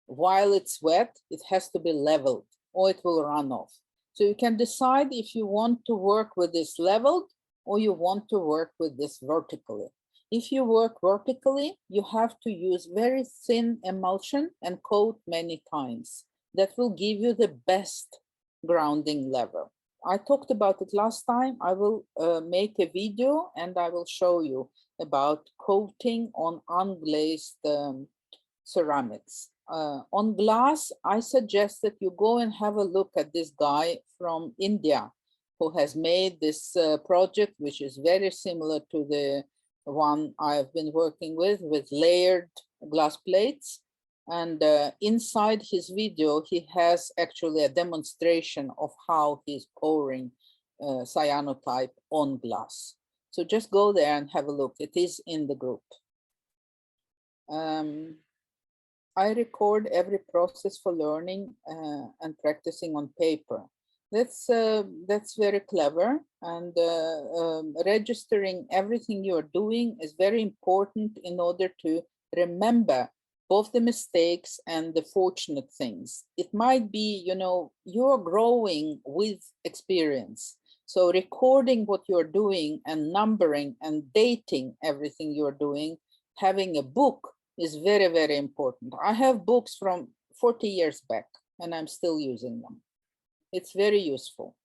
while it's wet, it has to be leveled or it will run off. So you can decide if you want to work with this leveled or you want to work with this vertically. If you work vertically, you have to use very thin emulsion and coat many times. That will give you the best grounding level. I talked about it last time. I will make a video and I will show you about coating on unglazed ceramics. On glass, I suggest that you go and have a look at this guy from India who has made this project, which is very similar to the one I've been working with layered glass plates. And inside his video, he has actually a demonstration of how he's pouring cyanotype on glass. So just go there and have a look. It is in the group. I record every process for learning and practicing on paper. That's very clever, and registering everything you're doing is very important in order to remember both the mistakes and the fortunate things. It might be, you know, you're growing with experience. So recording what you're doing and numbering and dating everything you're doing, having a book is very, very important. I have books from 40 years back and I'm still using them. It's very useful.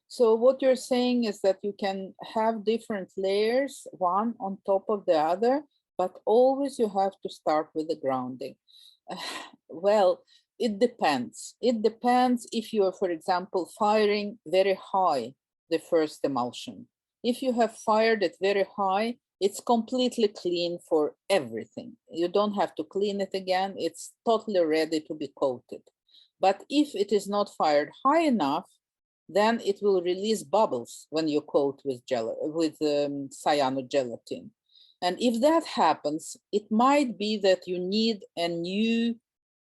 So what you're saying is that you can have different layers, one on top of the other, but always you have to start with the grounding. Well, it depends. It depends if you are, for example, firing very high the first emulsion. If you have fired it very high, it's completely clean for everything. You don't have to clean it again. It's totally ready to be coated. But if it is not fired high enough, then it will release bubbles when you coat with cyanogelatin. And if that happens, it might be that you need a new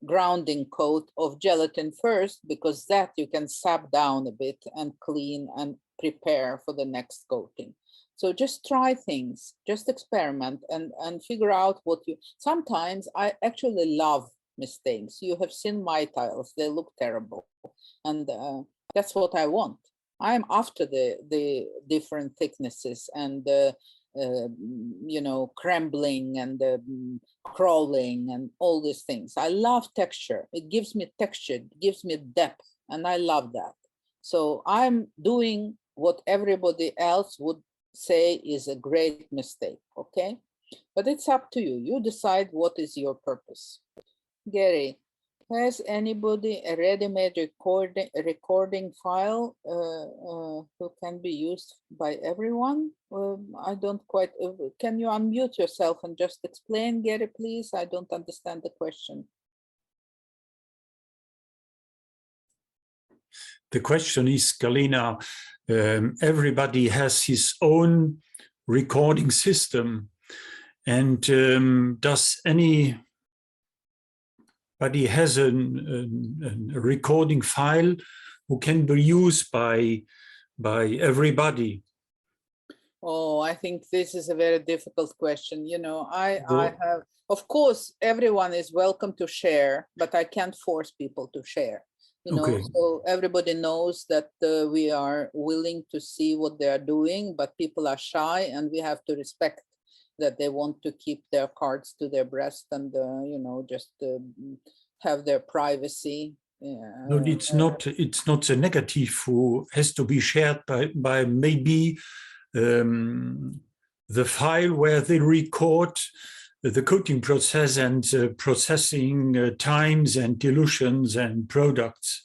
grounding coat of gelatin first, because that you can sap down a bit and clean and prepare for the next coating. So just try things, just experiment and figure out what you, sometimes I actually love mistakes. You have seen my tiles, they look terrible. And that's what I want. I'm after the different thicknesses and you know, crambling and crawling and all these things. I love texture. It gives me texture, it gives me depth, and I love that. So I'm doing what everybody else would say is a great mistake, okay? But it's up to you. You decide what is your purpose. Gary, has anybody a ready-made recording file who can be used by everyone? I don't quite, can you unmute yourself and just explain, Gary, please? I don't understand the question. The question is, Galina, everybody has his own recording system, and does anybody has a recording file who can be used by everybody? Oh, I think this is a very difficult question. You know, I have, of course, everyone is welcome to share, but I can't force people to share. You know, Okay. so everybody knows that we are willing to see what they are doing, but people are shy, and we have to respect that they want to keep their cards to their breast and, you know, just have their privacy. No, it's not. It's not the negative who has to be shared by maybe the file where they record the coating process and processing times and dilutions and products.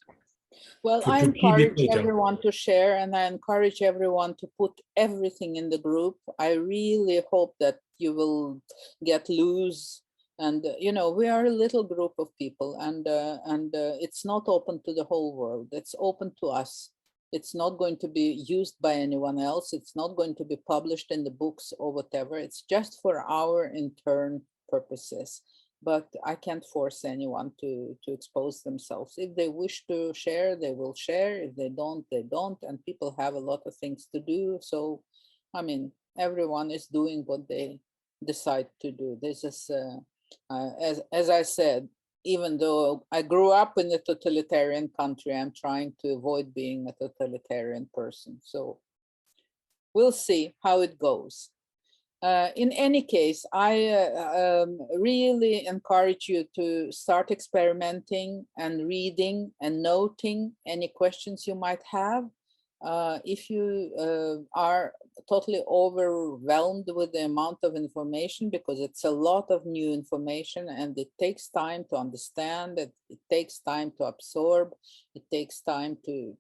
Well, I encourage everyone to share, and I encourage everyone to put everything in the group. I really hope that you will get loose. And, you know, we are a little group of people, and it's not open to the whole world. It's open to us. It's not going to be used by anyone else. It's not going to be published in the books or whatever. It's just for our intern purposes. But I can't force anyone to expose themselves. If they wish to share, they will share. If they don't, they don't. And people have a lot of things to do. So, I mean, everyone is doing what they decide to do. This is, as I said, even though I grew up in a totalitarian country, I'm trying to avoid being a totalitarian person. So we'll see how it goes. In any case, I really encourage you to start experimenting and reading and noting any questions you might have. If you are totally overwhelmed with the amount of information, because it's a lot of new information and it takes time to understand it, it takes time to absorb, it takes time to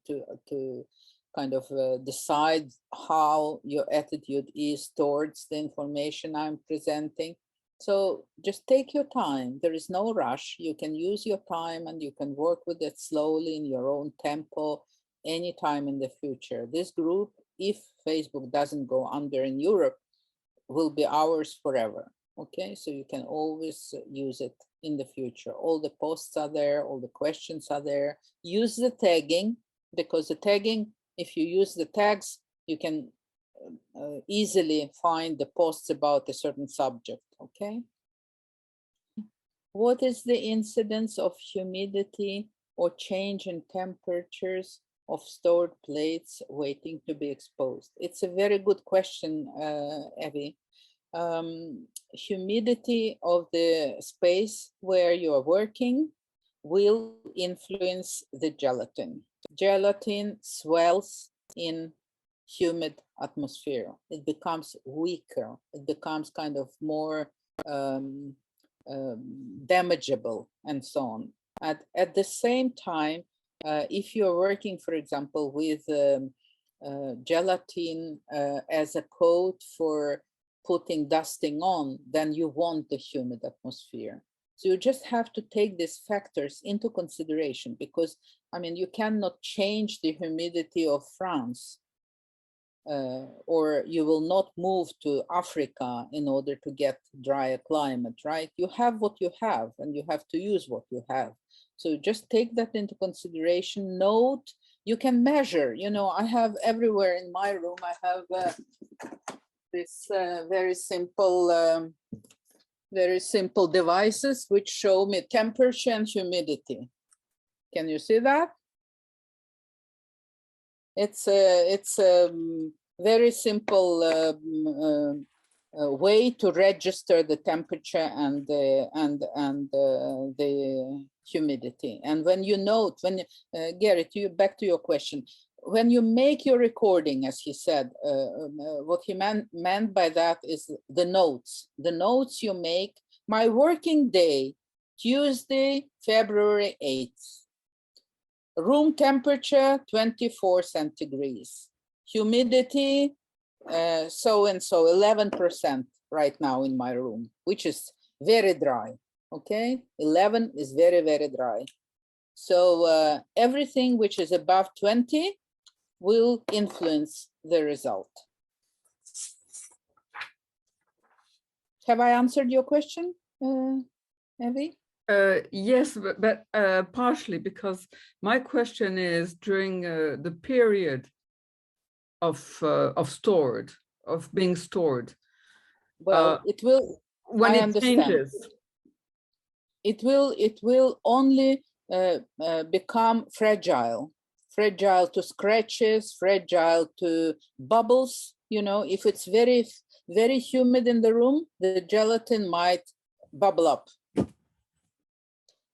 kind of decide how your attitude is towards the information I'm presenting. So just take your time. There is no rush. You can use your time and you can work with it slowly in your own tempo anytime in the future. This group, if Facebook doesn't go under in Europe, will be ours forever. Okay, so you can always use it in the future. All the posts are there, all the questions are there. Use the tagging, because the tagging, if you use the tags, you can easily find the posts about a certain subject, okay? What is the incidence of humidity or change in temperatures of stored plates waiting to be exposed? It's a very good question, Evie. Humidity of the space where you are working will influence the gelatin. Gelatin swells in humid atmosphere. It becomes weaker. It becomes kind of more damageable and so on. At the same time, if you're working, for example, with gelatin as a coat for putting dusting on, then you want the humid atmosphere. So you just have to take these factors into consideration, because, I mean, you cannot change the humidity of France, or you will not move to Africa in order to get drier climate, right? You have what you have and you have to use what you have. So just take that into consideration. Note, you can measure, you know, I have everywhere in my room, I have this very simple devices which show me temperature and humidity. Can you see that? It's a very simple way to register the temperature and the humidity. And when you note, when Gerrit, back to your question, when you make your recording, as he said, what he meant by that is the notes. The notes you make. My working day, Tuesday, February 8th. Room temperature, 24 centigrades. Humidity, so-and-so, 11% right now in my room, which is very dry, okay? 11 is very, very dry. So everything which is above 20 will influence the result. Have I answered your question, Evie? Yes, but partially, because my question is during the period of being stored. Well, it will. When I it understand. changes, it will only become fragile to scratches, fragile to bubbles. You know, if it's very, very humid in the room, the gelatin might bubble up.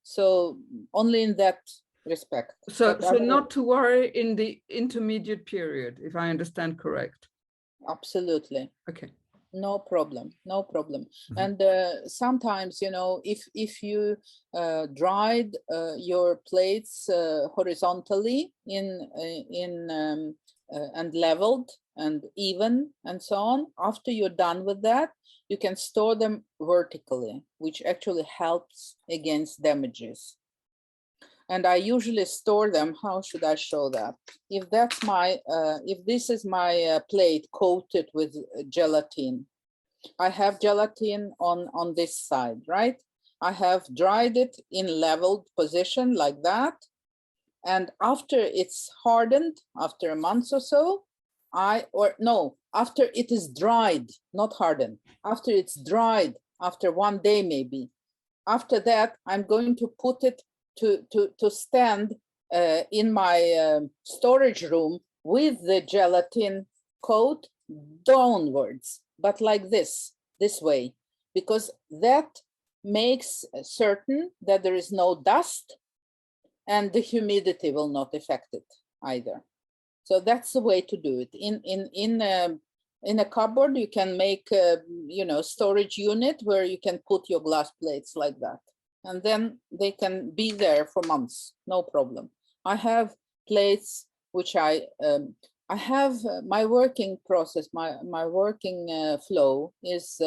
So only in that respect. So, But so not to worry in the intermediate period, if I understand correct. absolutely. Okay. No problem, no problem. Mhm. And sometimes, you know, if you dried your plates horizontally and leveled and even and so on, after you're done with that, you can store them vertically, which actually helps against damages. And I usually store them. How should I show that? If that's my, if this is my plate coated with gelatin, I have gelatin on this side, right? I have dried it in leveled position like that. And after it's hardened, after a month or so, after it is dried, not hardened, after it's dried, after 1 day maybe, after that, I'm going to put it to stand in my storage room with the gelatin coat downwards, but like this way, because that makes certain that there is no dust and the humidity will not affect it either. So that's the way to do it. In a cupboard, you can make a, you know, storage unit where you can put your glass plates like that, and then they can be there for months, no problem. I have plates which I have my working process, my working flow is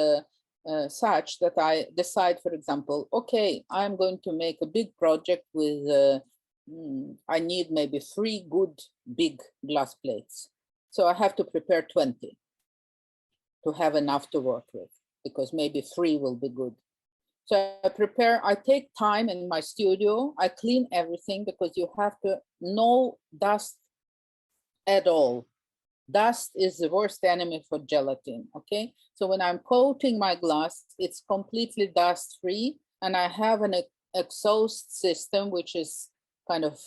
such that I decide, for example, okay, I'm going to make a big project with I need maybe 3 good big glass plates. So I have to prepare 20 to have enough to work with, because maybe 3 will be good. So I take time in my studio, I clean everything, because you have to, no dust at all. Dust is the worst enemy for gelatin, okay? So when I'm coating my glass, it's completely dust free, and I have an exhaust system, which is kind of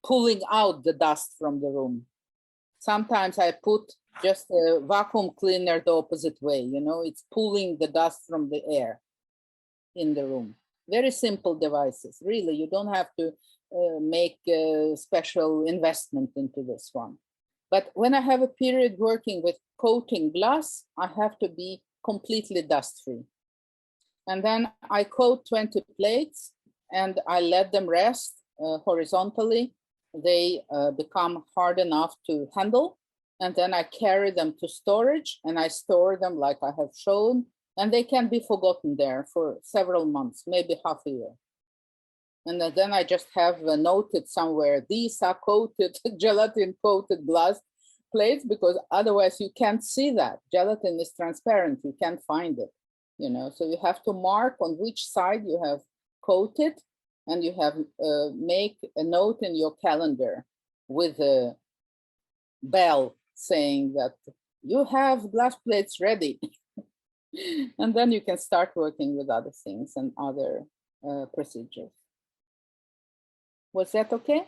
pulling out the dust from the room. Sometimes I put just a vacuum cleaner the opposite way, you know, it's pulling the dust from the air in the room. Very simple devices, really. You don't have to make a special investment into this one. But when I have a period working with coating glass, I have to be completely dust-free. And then I coat 20 plates and I let them rest horizontally. They become hard enough to handle. And then I carry them to storage and I store them like I have shown. And they can be forgotten there for several months, maybe half a year. And then I just have noted somewhere, these are coated, gelatin coated glass plates, because otherwise you can't see that. Gelatin is transparent, you can't find it, you know. So you have to mark on which side you have coated, and you have make a note in your calendar with a bell saying that you have glass plates ready. And then you can start working with other things and other procedures. Was that okay?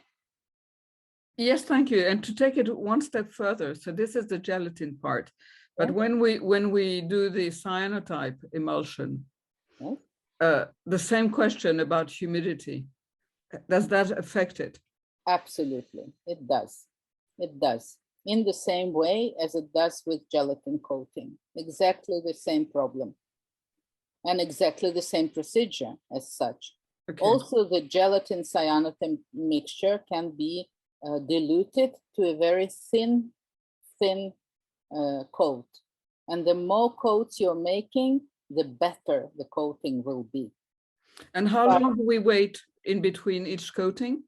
Yes, thank you. And to take it one step further, so this is the gelatin part. But when we do the cyanotype emulsion, the same question about humidity, does that affect it? Absolutely, it does. It does. In the same way as it does with gelatin coating. Exactly the same problem. And exactly the same procedure as such. Okay. Also, the gelatin cyanotype mixture can be diluted to a very thin coat. And the more coats you're making, the better the coating will be. And how long do we wait in between each coating?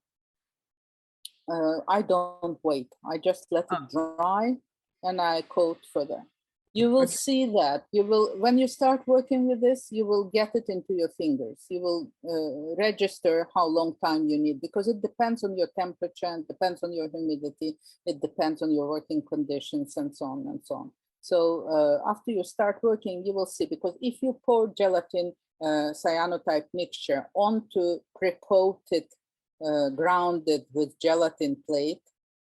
I don't wait. I just let it dry and I coat further. You will see that. You will, when you start working with this, you will get it into your fingers. You will register how long time you need, because it depends on your temperature, and depends on your humidity. It depends on your working conditions and so on and so on. So after you start working, you will see, because if you pour gelatin cyanotype mixture onto pre-coated grounded with gelatin plate,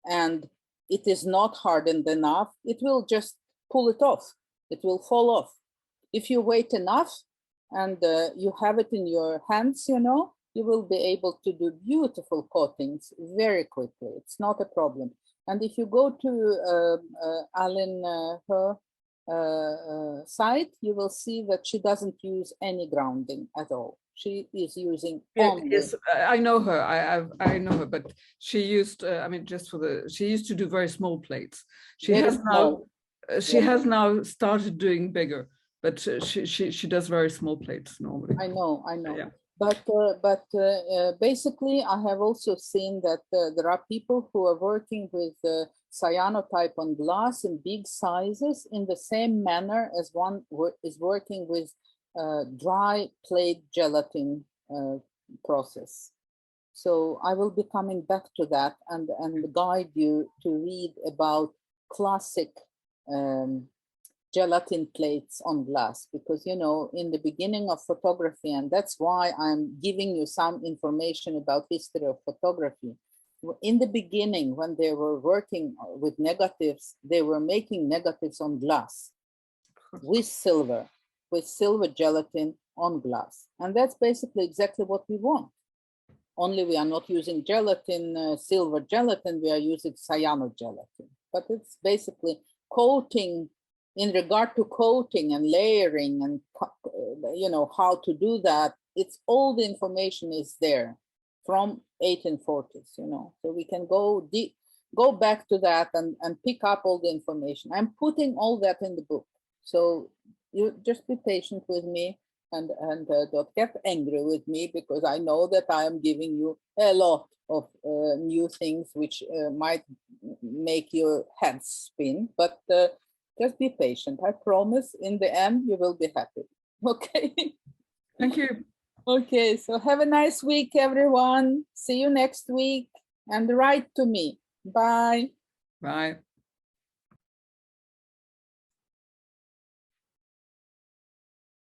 and it is not hardened enough, it will just pull it off. It will fall off. If you wait enough and you have it in your hands, you know, you will be able to do beautiful coatings very quickly. It's not a problem. And if you go to Alan, her site, you will see that she doesn't use any grounding at all. She is using only. Yes, I know her. I know her, but she used. I mean, just for the. She used to do very small plates. She Very has small. now. She has now started doing bigger, but she does very small plates normally. I know. Yeah. But basically, I have also seen that there are people who are working with cyanotype on glass in big sizes in the same manner as one is working with dry plate gelatin process. So I will be coming back to that and guide you to read about classic gelatin plates on glass, because, you know, in the beginning of photography, and that's why I'm giving you some information about history of photography. In the beginning, when they were working with negatives, they were making negatives on glass with silver gelatin on glass. And that's basically exactly what we want. Only we are not using gelatin, silver gelatin, we are using cyanogelatin. But it's basically coating. In regard to coating and layering and, you know, how to do that, it's all the information is there from 1840s, you know, so we can go back to that and pick up all the information. I'm putting all that in the book. So you just be patient with me and don't get angry with me, because I know that I am giving you a lot of new things which might make your head spin, but just be patient. I promise in the end, you will be happy. Okay. Thank you. Okay, so have a nice week, everyone. See you next week and write to me. Bye. Bye.